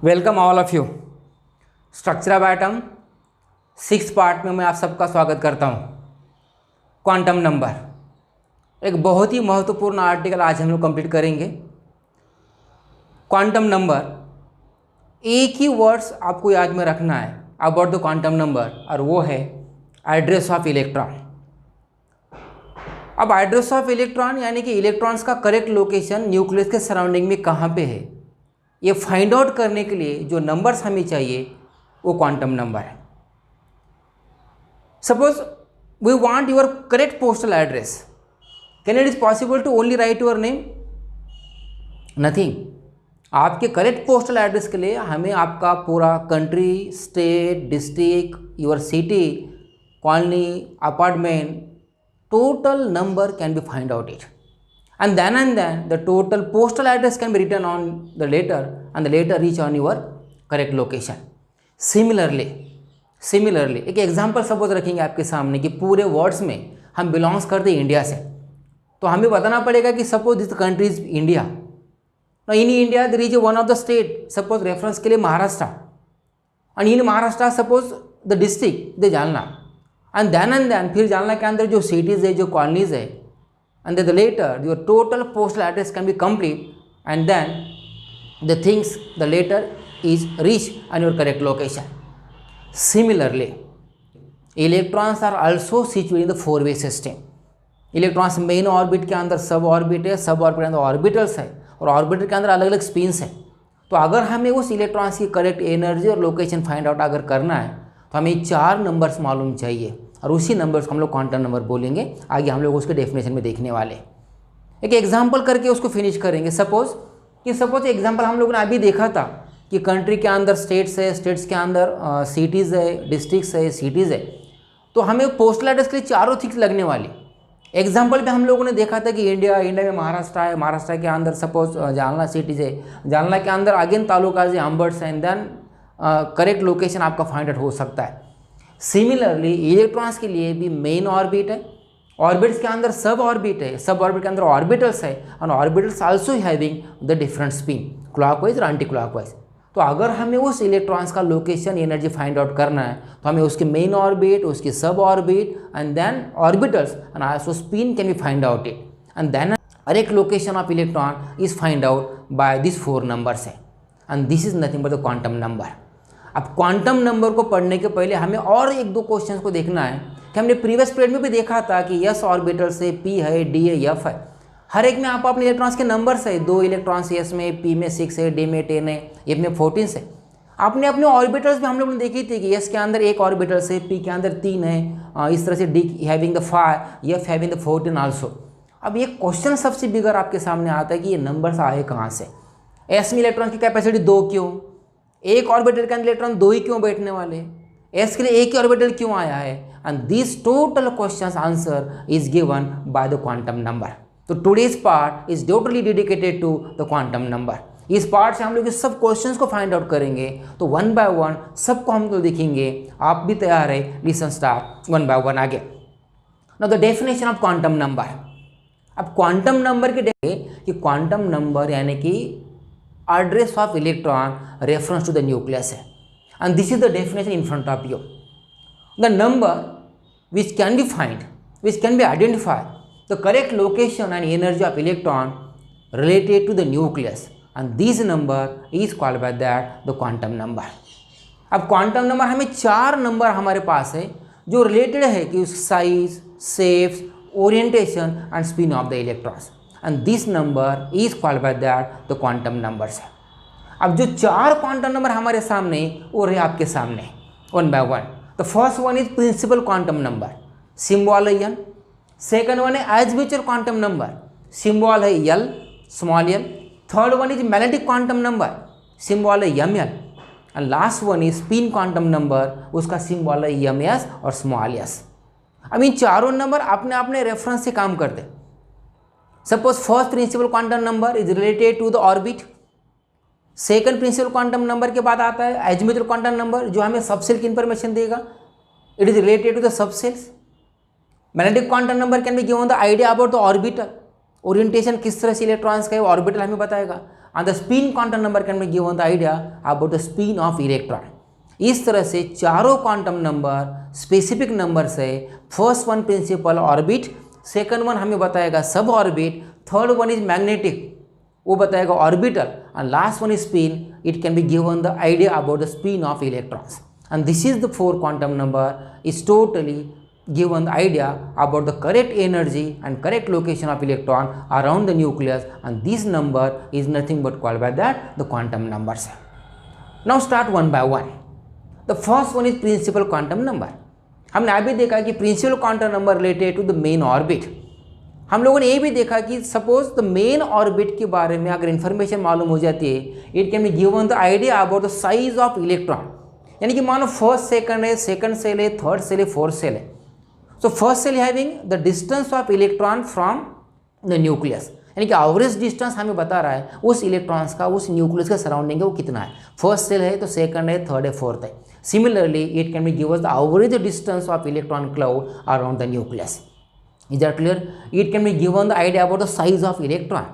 Welcome all of you. Structure of atom 6th part में मैं आप सबका स्वागत करता हूँ। क्वांटम नंबर एक बहुत ही महत्वपूर्ण आर्टिकल आज हम लोग कंप्लीट करेंगे। क्वांटम नंबर, एक ही वर्ड्स आपको याद में रखना है अबाउट द क्वांटम नंबर, और वो है एड्रेस ऑफ इलेक्ट्रॉन। अब एड्रेस ऑफ इलेक्ट्रॉन यानी कि इलेक्ट्रॉन्स का करेक्ट लोकेशन न्यूक्लियस के सराउंडिंग में कहाँ पे है, ये फाइंड आउट करने के लिए जो नंबर्स हमें चाहिए वो क्वांटम नंबर है। Suppose we want your correct postal address, can it is possible to only write your name? Nothing. आपके करेक्ट पोस्टल एड्रेस के लिए हमें आपका पूरा country, state, district, your city, colony, apartment, total number can be find out it, and then the total postal address can be written on the letter and the letter reach on your correct location. Similarly एक example suppose रखेंगे आपके सामने कि पूरे words में हम belongs करते हैं इंडिया से, तो हमें बताना पड़ेगा कि suppose this country is India. Now in India there is one of the state, suppose reference के लिए Maharashtra, and in Maharashtra suppose the district they Jalna, and then फिर जालना के अंदर जो सिटीज़ है, जो कॉलोनीज़ है, and the letter your total postal address can be complete, and then the things the letter is reach on your correct location. Similarly electrons are also situated in the 4-वे सिस्टम। Electrons main orbit के अंदर सब orbit है, सब orbit के अंदर orbitals है, और ऑर्बिटल के अंदर अलग अलग स्पिन्स है। तो अगर हमें उस इलेक्ट्रॉन्स की करेक्ट एनर्जी और लोकेशन फाइंड आउट अगर करना है तो हमें 4 नंबर्स मालूम चाहिए, और उसी नंबर्स को हम लोग क्वांटम नंबर बोलेंगे। आगे हम लोग उसके डेफिनेशन में देखने वाले एक एग्जांपल करके उसको फिनिश करेंगे। सपोज एग्जांपल हम लोगों ने अभी देखा था कि कंट्री के अंदर स्टेट्स है, स्टेट्स के अंदर सिटीज़ है, डिस्ट्रिक्ट्स है, सिटीज़ है, तो हमें पोस्टल एड्रेस के लिए चारों थिंग्स लगने वाली। एग्जाम्पल पे हम लोगों ने देखा था कि इंडिया में महाराष्ट्र है, महाराष्ट्र के अंदर सपोज जालना सिटीज़ है, जालना के अंदर अगेन तालुकाज है, अंबर्स है, एंड देन करेक्ट लोकेशन आपका फाइंड आउट हो सकता है। सिमिलरली इलेक्ट्रॉन्स के लिए भी मेन ऑर्बिट है, ऑर्बिट्स के अंदर सब ऑर्बिट है, सब ऑर्बिट के अंदर ऑर्बिटल्स है, और orbitals also having the different spin, clockwise और एंटी क्लॉकवाइज। तो अगर हमें उस इलेक्ट्रॉन्स का लोकेशन एनर्जी फाइंड आउट करना है तो हमें उसके मेन ऑर्बिट, उसकी sub orbit, and then orbitals and also spin can be find out it, and then correct location of electron is find out by this 4 numbers है, and this is nothing but the quantum number. अब quantum number को पढ़ने के पहले हमें और 1-2 questions को देखना है कि हमने प्रीवियस पीरियड में भी देखा था कि एस ऑर्बिटल से पी है, डी है, एफ है, हर एक में आप अपने इलेक्ट्रॉन्स के नंबर्स है। 2 इलेक्ट्रॉन्स एस में, पी में 6 है, डी में 10 है, एफ में 14 है। आपने अपने ऑर्बिटल्स में हम लोगों ने देखी थी कि एस के अंदर 1 ऑर्बिटल है, पी के अंदर 3 है, इस तरह से D having the 5, F having the 14 also. अब ये क्वेश्चन सबसे बिगर आपके सामने आता है कि ये नंबर्स आए कहाँ से? एस में इलेक्ट्रॉन की कैपेसिटी 2 क्यों? एक ऑर्बिटल के अंदर इलेक्ट्रॉन 2 ही क्यों बैठने वाले? एस के लिए एक ही ऑर्बिटल क्यों आया है? And this total questions answer is given by the quantum number. तो today's part is totally dedicated to the quantum number. इस पार्ट से हम लोग इस सब क्वेश्चंस को फाइंड आउट करेंगे, तो 1 बाय 1 सबको हम लोग देखेंगे। आप भी तैयार है? लिसन स्टार्ट 1 बाय 1 आगे। Now the definition of quantum number. अब क्वांटम नंबर के देखें कि क्वांटम नंबर यानी कि address of electron reference to the nucleus है, and this is the definition in front of you. The number which can be find, which can be identified the correct location and energy of electron related to the nucleus, and this number is called by that the quantum number. अब quantum number हमें 4 number हमारे पास है जो related है कि size, shapes, orientation and spin off the electrons, and this number is called by that the quantum numbers है। अब जो 4 क्वांटम नंबर हमारे सामने वो रहे आपके सामने 1 by 1। The first one is principal quantum number, symbol है एन। सेकंड वन है एजम्यूचुअल क्वांटम नंबर, सिंबल है l, small l. Third one is magnetic quantum number, symbol है m l. And last one is spin quantum number, उसका सिंबल है m s और small s. अब इन चारों नंबर अपने अपने रेफरेंस से काम करते। Suppose first principal quantum number is related to the orbit. Second principal quantum number के बाद आता है एजम्यूचुअल क्वांटम नंबर जो हमें सबसेल की इंफॉर्मेशन देगा, it is related to the subshells. Magnetic quantum number can be given the idea about the orbital, orientation किस तरह से इलेक्ट्रॉन्स का है ऑर्बिटल हमें बताएगा। and the spin quantum number can be given the idea about the spin of electron. इस तरह से चारों क्वांटम नंबर स्पेसिफिक नंबर्स है. First one principal orbit, second one हमें बताएगा sub orbit, third one is magnetic, वो बताएगा orbital, and last one is spin. It can be given the idea about the spin of electrons, and this is the four quantum number is totally given the idea about the correct energy and correct location of electron around the nucleus, and this number is nothing but called by that the quantum numbers. Now start one by one. The first one is principal quantum number. हमने अभी देखा कि principal quantum number related to the main orbit. हम लोगों ने ये भी देखा कि सपोज द मेन ऑर्बिट के बारे में अगर इन्फॉर्मेशन मालूम हो जाती है, it can be given the idea about the size of electron. यानी कि मानो फर्स्ट सेकंड है, सेकंड सेल है, थर्ड सेल है, फोर्थ सेल है. So first cell having the distance of electron from the nucleus, यानी कि एवरेज डिस्टेंस हमें बता रहा है उस इलेक्ट्रॉन्स का उस न्यूक्लियस का सराउंडिंग है वो कितना है. फर्स्ट सेल है तो सेकंड है, थर्ड है, फोर्थ है. Similarly it can B give us the average distance of electron cloud around the nucleus. Is that clear? It can be given the idea about the size of electron.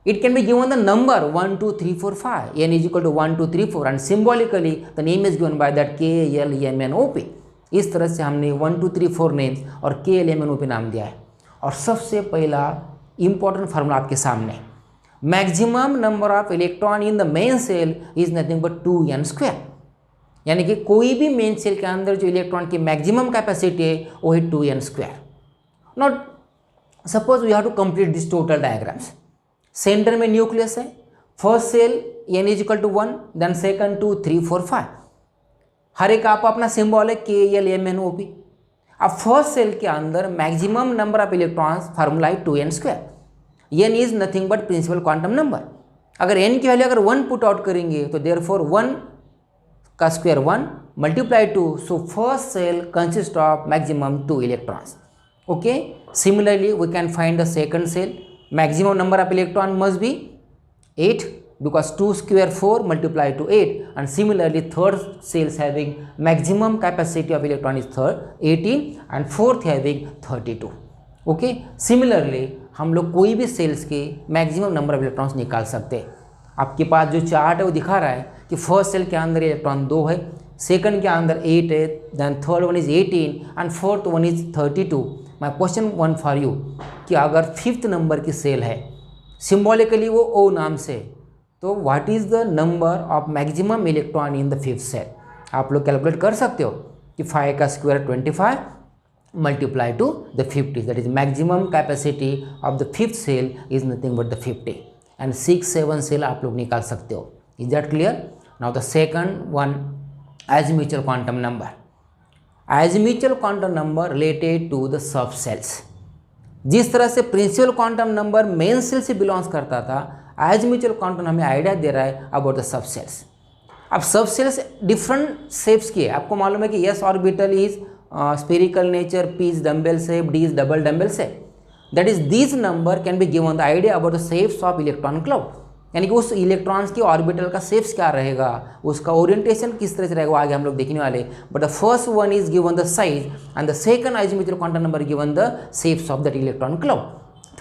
It can be given the number 1, 2, 3, 4, 5. N is equal to 1, 2, 3, 4, and symbolically the name is given by that K, L, M, N, O, P. इस तरह से हमने 1, 2, 3, 4 names और के L M N ओ पे नाम दिया है. और सबसे पहला इंपॉर्टेंट फार्मूला आपके सामने, maximum number of electron in the main shell is nothing but 2n². यानी कि कोई भी मेन सेल के अंदर जो इलेक्ट्रॉन की मैक्सिमम कैपेसिटी है वो है 2n². Not suppose we have to complete this total diagrams. Centre में न्यूक्लियस है, first shell n is equal to 1, then second 2, 3, 4, 5. हर एक आपका अपना सिंबल है K L M N O P. अब फर्स्ट सेल के अंदर maximum number of electrons formula है 2n². n is nothing but principal quantum number. अगर n की वैल्यू अगर 1 पुट आउट करेंगे तो देयरफॉर 1 का square 1 multiply 2, so first shell consist of maximum 2 electrons. Okay, similarly we can find the second shell. Maximum number of electron must be 8, because 2 square 4 multiply to 8, and similarly third cells having maximum capacity of electron is 18 and fourth having 32. okay, similarly हम लोग कोई भी sales के maximum number of electrons निकाल सकते हैं. आपके पास जो चार्ट है वो दिखा रहा है कि फर्स्ट सेल के अंदर इलेक्ट्रॉन 2 है, सेकंड के अंदर 8 है, then third one is 18 and fourth one is 32. My question one for you कि अगर फिफ्थ नंबर की सेल है, सिम्बॉलिकली वो ओ नाम से, तो what is the number of maximum electron in the fifth shell. आप लोग कैलकुलेट कर सकते हो कि 5 का square 25 multiply to the 50, that is maximum capacity of the fifth shell is nothing but the 50, and 6, 7 shell आप लोग निकाल सकते हो. Is that clear? Now the second one, azimuthal quantum number. azimuthal quantum number related to the sub shells. जिस तरह से principal quantum number main shell से belongs करता था, azimuthal क्वांटम हमें आइडिया दे रहा है अबाउट द सब सेल्स. अब सब सेल्स डिफरेंट शेप्स की है. आपको मालूम है कि S orbital is spherical nature, P is dumbbell shape, D is double dumbbell shape. That is this number can be given the idea about the shapes of electron cloud. यानी कि उस electrons की ऑर्बिटल का shapes क्या रहेगा, उसका orientation किस तरह से रहेगा, वो आगे हम लोग देखने वाले. But the first one is given the size and the second azimuthal quantum number given the shapes of that electron cloud.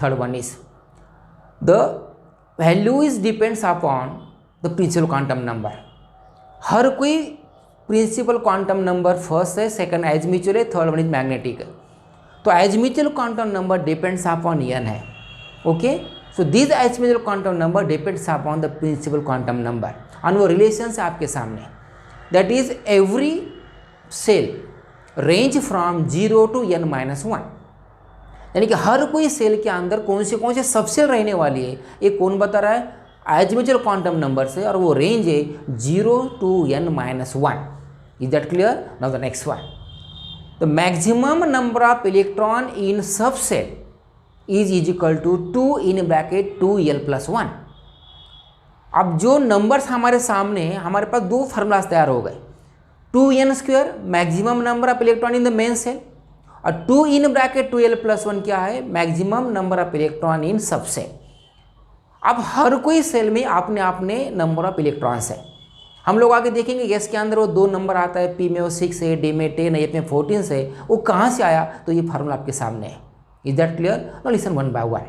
Third one is the value is depends upon the principal quantum number. हर कोई principal quantum number first है, second azimuthal है, third one is magnetic है. तो azimuthal quantum number depends upon n है. Okay, so this azimuthal quantum number depends upon the principal quantum number. और वो relation है आपके सामने, that is every shell range from 0 to n-1. यानी कि हर कोई सेल के अंदर कौन से सब सेल रहने वाली है, ये कौन बता रहा है, azimuthal क्वांटम नंबर से, और वो रेंज है 0 to n-1. Is that clear? Now the next one, the maximum number of electron in sub shell is equal to 2 in bracket 2l+1. अब जो नंबर्स हमारे सामने हैं, हमारे पास दो फार्मूलाज तैयार हो गए. 2n² maximum number of electron in the main shell, और 2 इन ब्रैकेट 2l+1 क्या है, maximum number of electron in sub shell. अब हर कोई सेल में अपने अपने नंबर ऑफ इलेक्ट्रॉन्स है. हम लोग आगे देखेंगे एस के अंदर वो 2 नंबर आता है, पी में वो 6 है, डी में 10 है, एफ में 14 है. वो कहाँ से आया, तो ये फार्मूला आपके सामने है. Is that clear? Now listen one by one.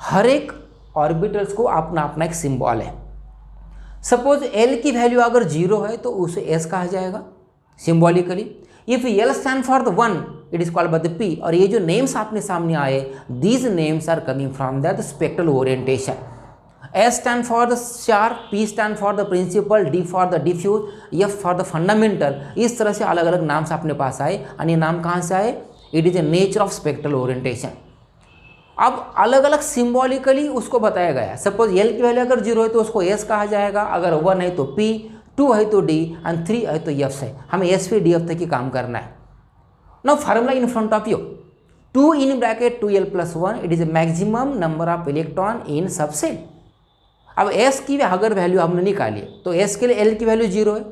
हर एक ऑर्बिटल्स को अपना अपना एक सिंबल है। सपोज L की वैल्यू अगर 0 है तो उसे S कहा जाएगा symbolically. If L stand for the 1 it is called by the P। और ये जो नेम्स आपने सामने आए, these names are coming from that spectral orientation. S stand for the star, P stand for the principal, D for the diffuse, F for the fundamental. इस तरह से अलग अलग नाम्स अपने पास आए। और ये नाम कहाँ से आए? It is A nature of spectral orientation. अब अलग अलग सिंबॉलिकली उसको बताया गया। सपोज L की वैल्यू अगर 0 है तो उसको S कहा जाएगा, अगर 1 है तो P, 2 है तो D एंड 3 है तो F है। हमें S फिर DF तक ही काम करना है। Now formula in front of you, 2 in bracket 2L plus 1 it is A maximum number of electron in subshell. अब S की अगर वैल्यू हमने निकाली तो S के लिए L की वैल्यू 0 है,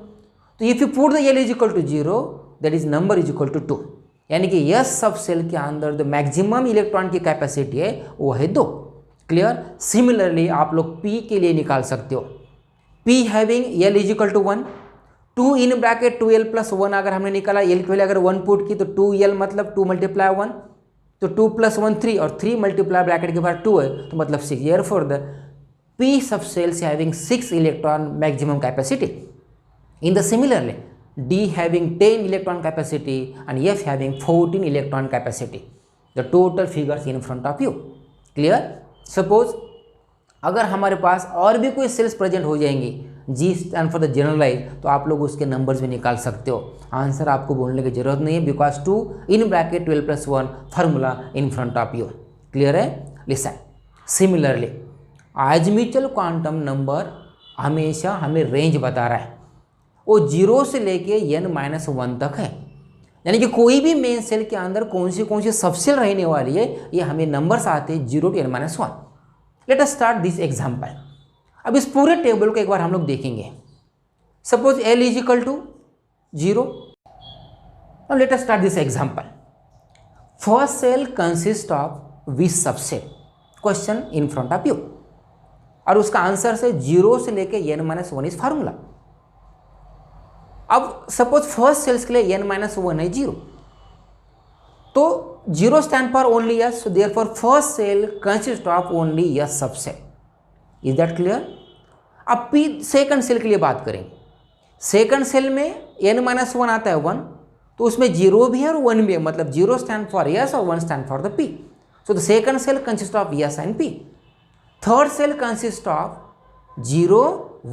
तो if you put the L is equal to 0 that is number is equal to 2। यानी कि S सब सेल के अंदर जो मैक्सिमम इलेक्ट्रॉन की कैपेसिटी है वो है 2। क्लियर? सिमिलरली आप लोग P के लिए निकाल सकते हो, P having L is equal to 1, 2 in bracket 2L plus 1 अगर हमने निकाला, L की वैल्यू अगर 1 पुट की तो 2L मतलब 2 मल्टीप्लाई 1, तो 2 प्लस 1 3 और 3 मल्टीप्लाई ब्रैकेट के बाद 2 है तो मतलब 6। देयरफॉर द P सब cells having 6 electron maximum capacity. In the similarly, D having 10 electron capacity and F having 14 electron capacity. The total figures in front of you. Clear? Suppose अगर हमारे पास और भी कोई सेल्स प्रेजेंट हो जाएंगी, G stand for the generalize, तो आप लोग उसके नंबर्स भी निकाल सकते हो। आंसर आपको बोलने की जरूरत नहीं है, because 2 in bracket 12 plus 1 formula in front of you. Clear है? लिसन, सिमिलरली आइजम्यूचुअल क्वांटम नंबर हमेशा हमें रेंज बता रहा है, वो 0 से लेके n-1 तक है। यानी कि कोई भी मेन सेल के अंदर कौन सी सबसेल रहने वाली है, ये हमें नंबर्स आते हैं 0 to n-1। Late us start this example. अब इस पूरे टेबल को एक बार हम लोग देखेंगे। Suppose L is equal to 0। Let us start this example. First shell consist of which subshell? Question in front of you, और उसका आंसर से 0 से लेके n-1 इज फार्मूला। अब सपोज फर्स्ट सेल्स के लिए n-1 है 0, तो 0 stand for only S, so therefore first shell consist of only S subshell. Is that clear? अब P सेकंड सेल के लिए बात करेंगे। सेकंड सेल में n-1 आता है 1, तो उसमें 0 भी है और 1 भी है, मतलब 0 स्टैंड फॉर S और 1 stand for the P। So the second shell consist of S and P। Third shell consist of 0,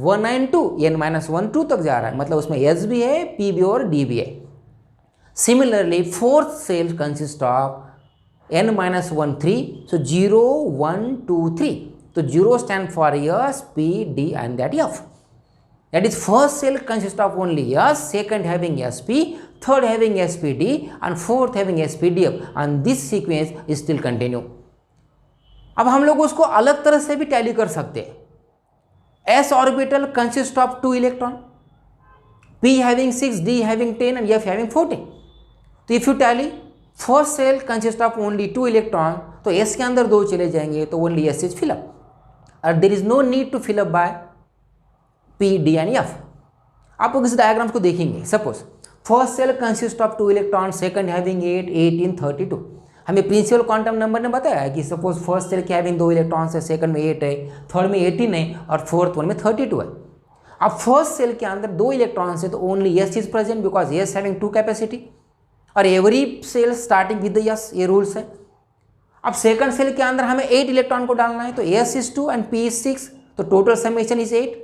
1 and 2, n-1 2 तक जा रहा है, मतलब उसमें S भी है, P भी और D भी है। Similarly fourth shell consist of n-1 3, so 0, 1, 2, 3, तो 0 stand for S, P, D and that F। That is first shell consist of only S, second having SP, third having SPD and fourth having SPDF, and this sequence is still continue. अब हम लोग उसको अलग तरह से भी tally कर सकते हैं। S orbital consist of 2 electron, P having 6, D having 10 and F having 14। तो if you tally first shell consist of only 2 electron, तो S के अंदर 2 चले जाएंगे, तो ओनली S इज फिलअप और there is no need to fill up by P, D and F। आप लोग इस डायग्राम को देखेंगे। Suppose first shell consist of 2 electron, second having 8, 18, 32। हमें प्रिंसिपल क्वांटम नंबर ने बताया कि सपोज फर्स्ट सेल के हैविंग 2 इलेक्ट्रॉन्स है, सेकंड में 8 है, थर्ड में 18 है और फोर्थ वन में 32 है। अब फर्स्ट सेल के अंदर 2 इलेक्ट्रॉन्स है तो only S is present because S having 2 capacity, और every shell starting with the S, ये रूल्स है। अब सेकंड सेल के अंदर हमें 8 इलेक्ट्रॉन को डालना है, तो S is 2 and P is 6, तो total summation is 8।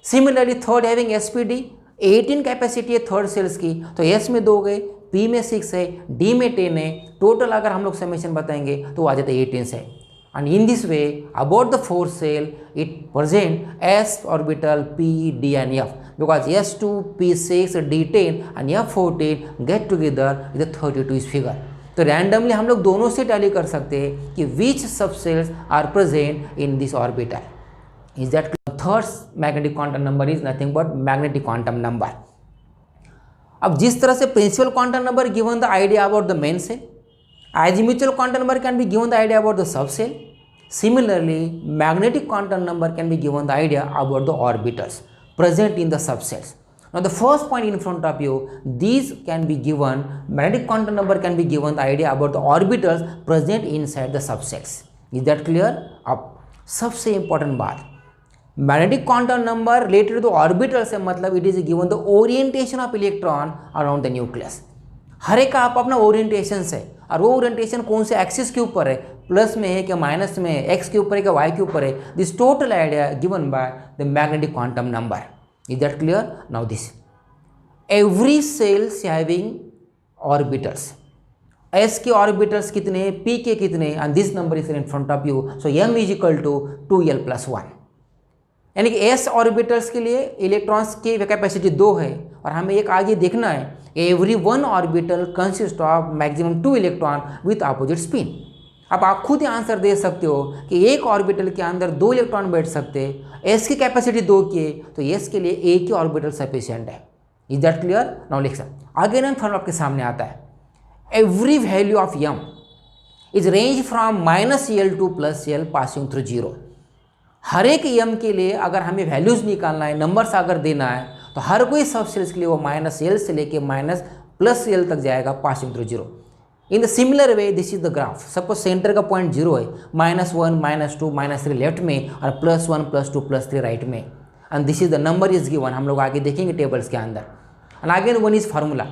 Similarly third having SPD, 18 capacity है थर्ड सेल्स की, तो S में 2 गए, P में 6 है, D में 10 है, टोटल अगर हम लोग समेशन बताएंगे तो आ जाता है 18 से। And in this way about the fourth shell it present S orbital P, D and F, because S2, P6, D10 and F14 get together with 32 इस फिगर। तो रैंडमली हम लोग दोनों से टैली कर सकते हैं कि which sub shells are present in this orbital. Is that third magnetic quantum number is nothing but magnetic quantum number. अब जिस तरह से principal quantum number given the idea about the main shell, azimuthal quantum number can be given the idea about the subcell. Similarly, magnetic quantum number can be given the idea about the orbitals present in the subcells. Now the first point in front of you, these can be given, magnetic quantum number can be given the idea about the orbitals present inside the subcells. Is that clear? Up. सबसे important बात, magnetic quantum number related to orbital से मतलब it is given the orientation of electron around the nucleus. हर एक का आप अपना orientation से, और वो ओरिएंटेशन कौन से एक्सिस के ऊपर है, प्लस में है क्या माइनस में है, एक्स के ऊपर है क्या वाई के ऊपर है, this total idea given by the magnetic quantum number. Is that clear? Now this every shells having orbitals, S के ऑर्बिटल्स कितने, पी के कितने, and this number is in front of you, so M is equal to 2l+1। यानी कि S orbitals के लिए electrons की capacity 2 है, और हमें एक आगे देखना है, every one orbital consist of maximum 2 electron with opposite spin. अब आप खुद ही आंसर दे सकते हो कि एक ऑर्बिटल के अंदर 2 इलेक्ट्रॉन बैठ सकते हैं, एस की कैपेसिटी 2 की है, तो एस के लिए एक ही ऑर्बिटल सफिशिएंट है। Is that clear? नाउ लिख सकते आगे ना फॉर्मूला आपके सामने आता है, every value of m is range from -l to +l passing through 0। हर एक m के लिए अगर हमें वैल्यूज निकालना है, नंबर्स अगर देना है, तो हर कोई सब सेल्स के लिए वो -l से लेके -+l तक जाएगा passing through 0। In the similar way this is the graph, suppose centre का पॉइंट 0 है, -1 -2 -3 लेफ्ट में और +1 +2 +3 राइट में, and this is the number is given. हम लोग आगे देखेंगे टेबल्स के अंदर। And again one is formula,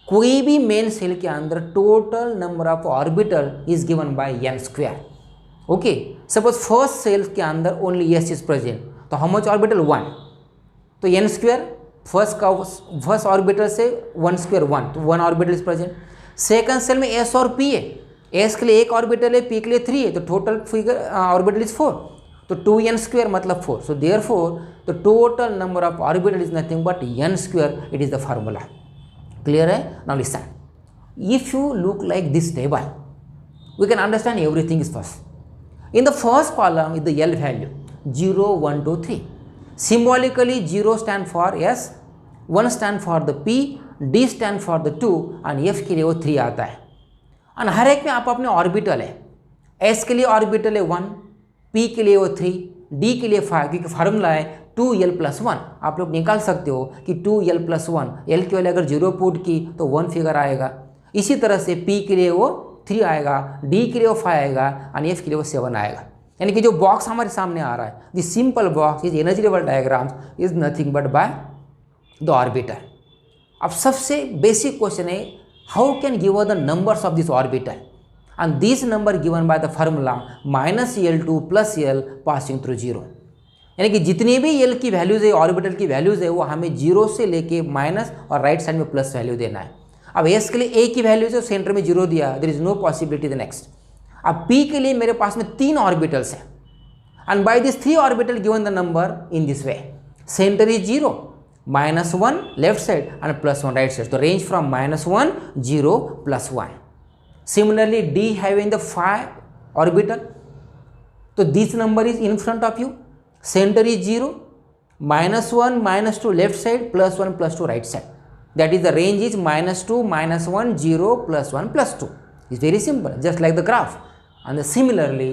कोई भी मेन सेल के अंदर total number of orbital is given by n²। Okay, suppose first shell के अंदर ओनली s इज प्रेजेंट, तो हाउ मच ऑर्बिटल 1, तो n², फर्स्ट ऑर्बिटल से 1² 1, तो 1 orbital is present. Second shell में s और p है, s के लिए 1 ऑर्बिटल है, p के लिए 3 है, तो टोटल फिगर ऑर्बिटल इज 4, तो 2n² मतलब 4, so therefore the total number of orbital is nothing but n², it is the formula. Clear है? Now listen, if you look like this table, we can understand everything is first. In the first column is the L value 0 1 2 3, symbolically 0 stand for S, 1 stand for the P, D stand for the 2 and F के लिए वो 3 आता है। और हर एक में आप अपने ऑर्बिटल है, S के लिए ऑर्बिटल है 1, P के लिए वो 3, D के लिए 5, क्योंकि फार्मूला है 2l+1। आप लोग निकाल सकते हो कि 2l+1, L के वाले अगर 0 पुट की तो 1 फिगर आएगा, इसी तरह से P के लिए वो 3 आएगा, D के लिए वो 5 आएगा और F के लिए वो 7 आएगा। यानी कि जो बॉक्स हमारे सामने आ रहा है, this simple box is energy level diagrams is nothing but by the orbital. अब सबसे बेसिक क्वेश्चन है, how can give the numbers of this orbital, and this number given by the formula -l to +l passing through 0। यानी कि जितनी भी L की values है, orbital की वैल्यूज़ है, वो हमें 0 से लेके माइनस और राइट साइड में प्लस वैल्यू देना है। अब S के लिए A की वैल्यूज़ है, सेंटर में 0 दिया, there is no possibility the next. अब P के लिए मेरे पास में 3 ऑर्बिटल्स हैं, and by this 3 orbital given the number in this way, centre is 0, -1 left side and +1 right side, तो range from -1 0 +1। Similarly D having the 5 orbital, तो this number is in front of you, center is 0, -1 -2 left side, +1 +2 right side, that is the range is -2 -1 0 +1 +2. It's very simple, just like the graph. And similarly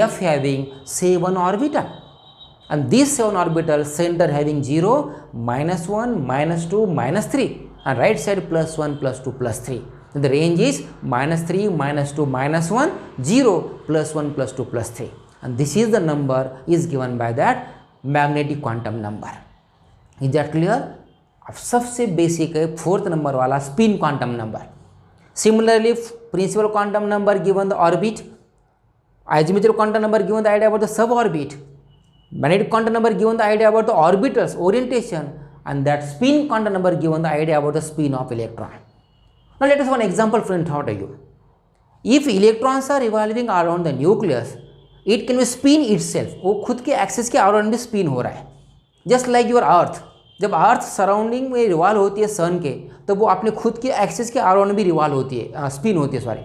F having 7 orbital, and these 7 orbital center having 0 -1 -2 -3 and right side +1 +2 +3. The range is -3 -2 -1 0 +1 +2 +3, and this is the number is given by that magnetic quantum number. Is that clear? अब सबसे basic है 4th number वाला spin quantum number. Similarly principal quantum number given the orbit, eccentric quantum number given the idea about the sub orbit, magnetic quantum number given the idea about the orbitals orientation, and that spin quantum number given the idea about the spin of electron. Now let us one example print out to you. If electrons are revolving around the nucleus, it can be spin itself, वो खुद के axis के around भी spin हो रहा है, just like your earth. जब अर्थ surrounding में रिवॉल्व होती है सन के, तो वो अपने खुद के एक्सिस के अराउंड भी रिवॉल्व होती है, स्पिन होती है, sorry.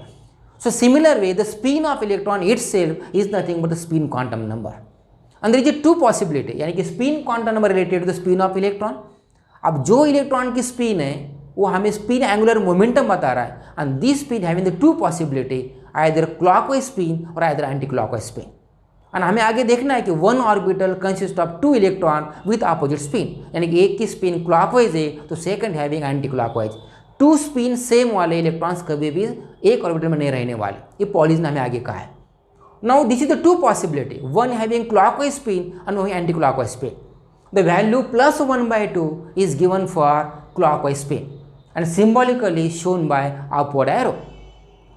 So similar way the spin of electron itself is nothing but the spin quantum number, and there is a 2 possibility, यानी कि spin quantum number related to the spin of electron. अब जो electron की spin है वो हमें spin angular momentum बता रहा है, and this spin having the 2 possibility, either clockwise spin और either anticlockwise spin. And हमें आगे देखना है कि 1 orbital consist of 2 electron with opposite spin, यानी कि एक की स्पिन क्लॉकवाइज है तो second having anticlockwise. 2 spin same वाले इलेक्ट्रॉन्स कभी भी एक ऑर्बिटल में नहीं रहने वाले, ये पॉलिजन हमें आगे कहा है। Now this is the two possibility, one having clockwise spin and one anti-clockwise spin. The value plus 1 by 2 is given for clockwise spin and symbolically shown by upward arrow,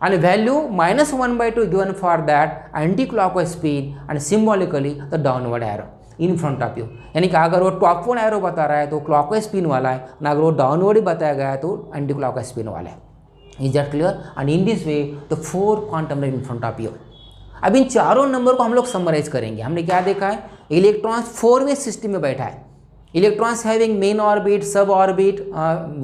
and value minus 1 by 2 given for that anti-clockwise spin and symbolically the downward arrow in front of you. यानी कि अगर वो टॉपवर्ड arrow बता रहा है तो clockwise spin वाला है, ना अगर वो डाउनवर्ड ही बताया गया है तो एंटी क्लॉकवाइज स्पिन वाला है. Is that clear? And in this way the 4 quantum number in front of you. अब इन चारों नंबर को हम लोग समराइज करेंगे. हमने क्या देखा है? इलेक्ट्रॉन्स 4वे सिस्टम में बैठा है. Electrons having main orbit, sub orbit,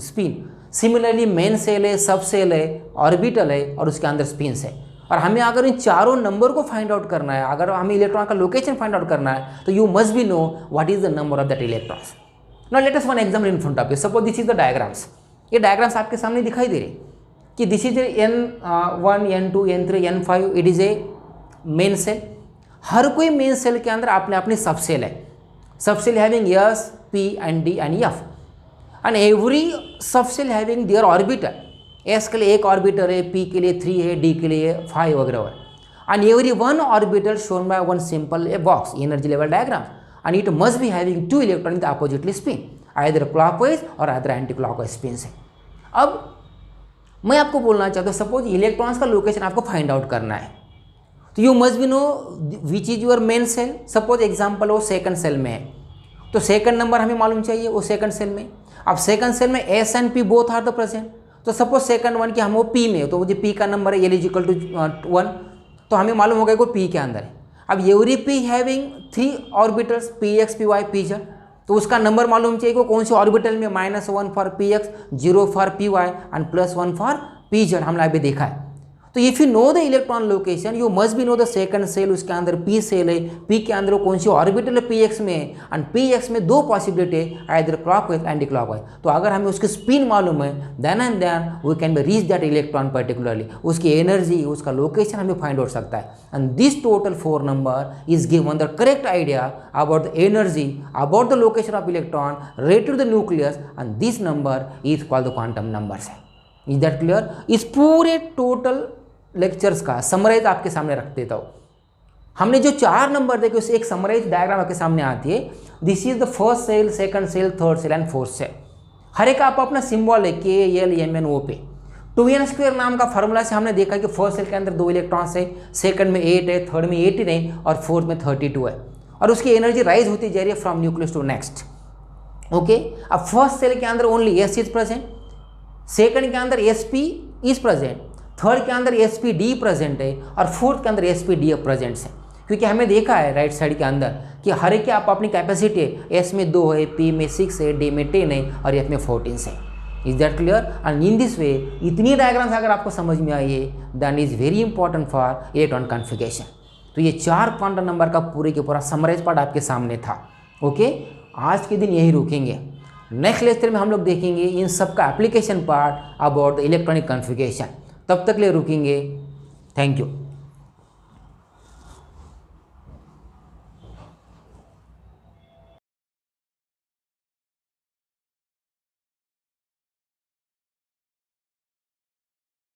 spin. Similarly main shell है, सब सेल है, ऑर्बिटल है और उसके अंदर स्पिन्स है. और हमें अगर इन चारों नंबर को फाइंड आउट करना है, अगर हमें इलेक्ट्रॉन का लोकेशन फाइंड आउट करना है, तो you must be know what is the number of that electrons. Now let us one example in front of you. Suppose this is the diagrams. ये diagrams आपके सामने दिखाई दे रहे कि this is N1, N2, N3, N5. It is a main shell. हर कोई main shell के अंदर अपने अपनी सब सेल है. Sub shell having S, P and D and F, and every sub shell having their orbital. S के लिए एक ऑर्बिटर है, P के लिए 3 है, D के लिए 5 वगैरह. and every one orbital shown by one simple a box energy level diagram, and it must be having 2 electron in the oppositely spin, either clockwise or either anti-clockwise spins है. अब मैं आपको बोलना चाहता हूँ, सपोज इलेक्ट्रॉन्स का location आपको find out करना है, तो you must be know which is your main shell. Suppose example वो सेकंड सेल में है, तो सेकंड नंबर हमें मालूम चाहिए वो सेकंड सेल में. अब सेकंड सेल में S and P both are the present. तो सपोज सेकंड वन की हम वो P में, तो वो जो P का नंबर है L इक्वल टू 1, तो हमें मालूम होगा कि वो P के अंदर है. अब every P having 3 orbitals Px, Py, Pz, तो उसका नंबर मालूम चाहिए कि कौन से ऑर्बिटल में. -1 for Px, 0 for Py and +1 for Pz हमने अभी देखा है. तो if you know the electron location, you must be know the second shell, उसके अंदर P सेल है, P के अंदर कौन सी ऑर्बिटल है Px में, एंड Px में 2 पॉसिबिलिटी है, आइदर क्लॉकवाइज एंटी क्लॉकवाइज. तो अगर हमें उसकी स्पिन मालूम है, then and then we can be reach that electron particularly. उसकी एनर्जी, उसका लोकेशन हमें फाइंड आउट सकता है. And this total 4 number is given the correct idea about the energy, about the location of electron related to the nucleus, and this number is called the quantum numbers. Is that clear? इस पूरे total lectures का summarise आपके सामने रख देता हूँ. हमने जो 4 नंबर देखे उससे एक समराइज डायग्राम आपके सामने आती है. This is the first shell, second shell, third shell and fourth shell. हर एक आप अपना सिंबल है KLMNO पे. 2n² नाम का फार्मूला से हमने देखा कि फर्स्ट सेल के अंदर 2 इलेक्ट्रॉन्स है, सेकंड में 8 है, थर्ड में 18 है और फोर्थ में 32 है, और उसकी एनर्जी राइज होती जा रही है from nucleus to next. Okay. अब फर्स्ट सेल के अंदर only S is present, second के अंदर SP इज प्रेजेंट, थर्ड के अंदर SPD प्रेजेंट है और फोर्थ के अंदर SPD प्रेजेंट है. क्योंकि हमें देखा है राइट साइड के अंदर कि हर एक की आप अपनी कैपेसिटी है. S में 2 है, P में 6 है, D में 10 है और F में 14 है. Is that clear? And in this way इतनी डायग्राम्स अगर आपको समझ में आई है, then is very important for electron configuration. तो ये 4 क्वांटम नंबर का पूरे के पूरा समराइज पार्ट आपके सामने था. ओके. आज के दिन यही रुकेंगे. नेक्स्ट लेक्चर में हम लोग देखेंगे इन सब का application part about the electronic configuration. तब तक ले रुकेंगे. Thank you.